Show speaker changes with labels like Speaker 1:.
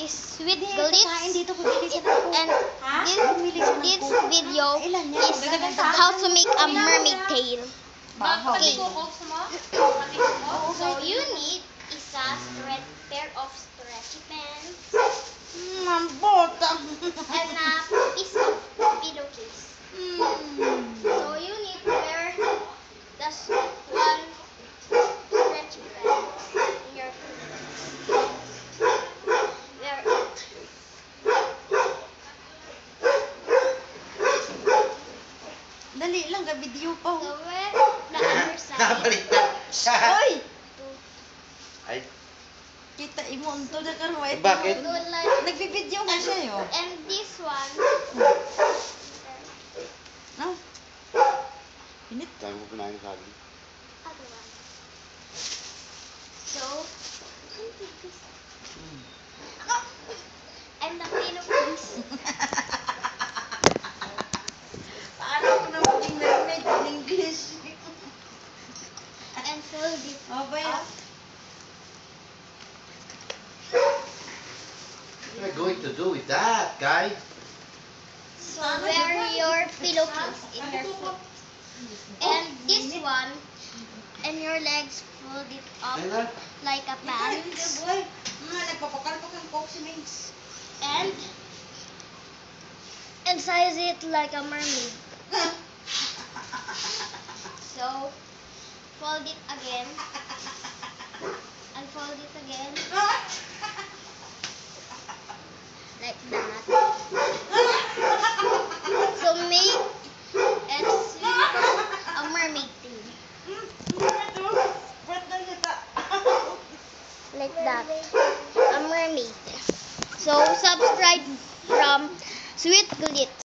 Speaker 1: is Sweet Glitz, and this video is how to make a mermaid tail. Okay. So you need is a pair of stretchy pants and a piece of pillowcase. So you need to wear just one stretchy pants in your wear it.
Speaker 2: Dali lang, ga-video pa.
Speaker 1: So wear the underside.
Speaker 3: Nabaliktad.
Speaker 2: Oy!
Speaker 3: Ay,
Speaker 2: Kita imo unto na karon.
Speaker 3: bakit?
Speaker 1: Do like
Speaker 2: Nagbibideo nga siya yo.
Speaker 1: and this one.
Speaker 2: No? Init.
Speaker 3: Kaya mo pinahin sa akin.
Speaker 1: Other one. So, and the pillowcase.
Speaker 2: Paano ko na maging mermaid in English?
Speaker 1: And fold it
Speaker 2: Oh, ba yan?
Speaker 1: up.
Speaker 3: What am I going to do with that, guy?
Speaker 1: So wear your pillowcase in your foot. And this one, and your legs fold it up
Speaker 3: Ayun na.
Speaker 1: like a pants.
Speaker 2: Boy, nagpapakalpak ang coke si Mings.
Speaker 1: And size it like a mermaid. So fold it again. And fold it again. Like that. So make and a mermaid tail. Like that. A mermaid. So subscribe from Sweet Glitz.